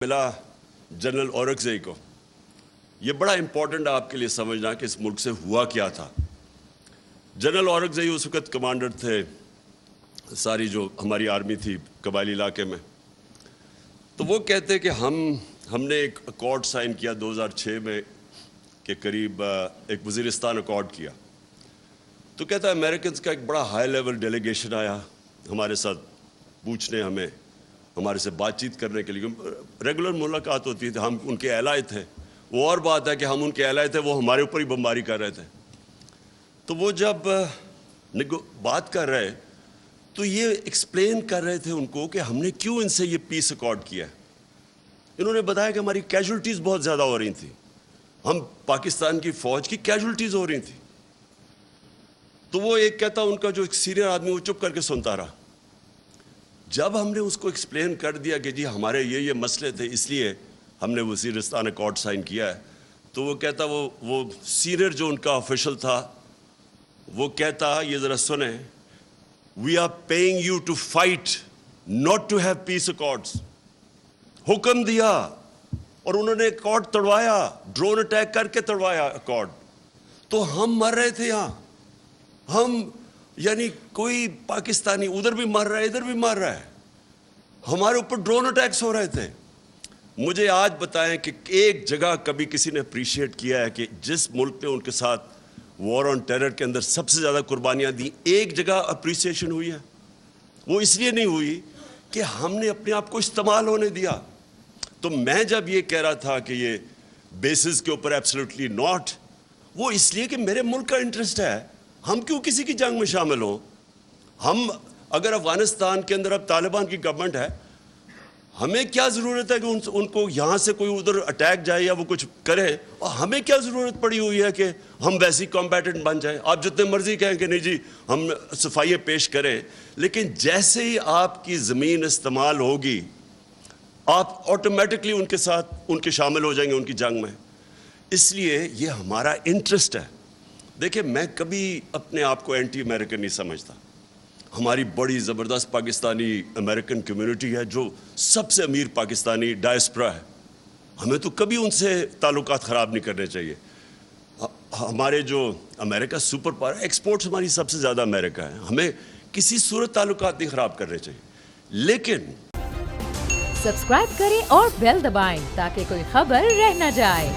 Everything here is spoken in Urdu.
ملا جنرل اورکزئی کو. یہ بڑا امپورٹنٹ ہے آپ کے لیے سمجھنا کہ اس ملک سے ہوا کیا تھا. جنرل اورکزئی اس وقت کمانڈر تھے ساری جو ہماری آرمی تھی قبائلی علاقے میں. تو وہ کہتے کہ ہم نے ایک اکارڈ سائن کیا 2006 میں کے قریب ایک وزیرستان اکارڈ کیا. تو کہتا ہے امریکنز کا ایک بڑا ہائی لیول ڈیلیگیشن آیا ہمارے ساتھ پوچھنے ہمارے سے بات چیت کرنے کے لیے. ریگولر ملاقات ہوتی تھی, ہم ان کے ایلائے تھے. وہ اور بات ہے کہ ہم ان کے ایلائے تھے, وہ ہمارے اوپر ہی بمباری کر رہے تھے. تو وہ جب بات کر رہے تو یہ ایکسپلین کر رہے تھے ان کو کہ ہم نے کیوں ان سے یہ پیس اکارڈ کیا ہے. انہوں نے بتایا کہ ہماری کیجولٹیز بہت زیادہ ہو رہی تھیں, ہم پاکستان کی فوج کی کیجولٹیز ہو رہی تھیں. تو وہ ایک کہتا ان کا جو ایک سینئر آدمی وہ چپ کر کے سنتا رہا. جب ہم نے اس کو ایکسپلین کر دیا کہ جی ہمارے یہ مسئلے تھے اس لیے ہم نے وزیرستان اکارڈ سائن کیا ہے, تو وہ کہتا وہ سینئر جو ان کا آفیشل تھا وہ کہتا یہ ذرا سنیں, we are paying you to fight not to have peace accords. حکم دیا اور انہوں نے اکارڈ توڑوایا, ڈرون اٹیک کر کے توڑوایا اکارڈ. تو ہم مر رہے تھے یہاں, ہم یعنی کوئی پاکستانی ادھر بھی مر رہا ہے ادھر بھی مر رہا ہے, ہمارے اوپر ڈرون اٹیکس ہو رہے تھے. مجھے آج بتائیں کہ ایک جگہ کبھی کسی نے اپریشیٹ کیا ہے کہ جس ملک نے ان کے ساتھ وار آن ٹیرر کے اندر سب سے زیادہ قربانیاں دیں, ایک جگہ اپریسیشن ہوئی ہے؟ وہ اس لیے نہیں ہوئی کہ ہم نے اپنے آپ کو استعمال ہونے دیا. تو میں جب یہ کہہ رہا تھا کہ یہ بیسز کے اوپر ایبسلیوٹلی ناٹ, وہ اس لیے کہ میرے ملک کا انٹرسٹ ہے. ہم کیوں کسی کی جنگ میں شامل ہوں؟ ہم اگر افغانستان کے اندر اب طالبان کی گورنمنٹ ہے, ہمیں کیا ضرورت ہے کہ ان کو یہاں سے کوئی ادھر اٹیک جائے یا وہ کچھ کرے, اور ہمیں کیا ضرورت پڑی ہوئی ہے کہ ہم ویسی کمبیٹنٹ بن جائیں. آپ جتنے مرضی کہیں کہ نہیں جی ہم صفائیاں پیش کریں, لیکن جیسے ہی آپ کی زمین استعمال ہوگی آپ آٹومیٹکلی ان کے ساتھ ان کے شامل ہو جائیں گے ان کی جنگ میں. اس لیے یہ ہمارا انٹرسٹ ہے. دیکھیں میں کبھی اپنے آپ کو اینٹی امریکن نہیں سمجھتا. ہماری بڑی زبردست پاکستانی امریکن کمیونٹی ہے جو سب سے امیر پاکستانی ڈائسپرا ہے. ہمیں تو کبھی ان سے تعلقات خراب نہیں کرنے چاہیے. ہمارے جو امریکہ سپر پاور ایکسپورٹس ہماری سب سے زیادہ امریکہ ہے, ہمیں کسی صورت تعلقات نہیں خراب کرنے چاہیے. لیکن سبسکرائب کریں اور بیل دبائیں تاکہ کوئی خبر رہ نہ جائے.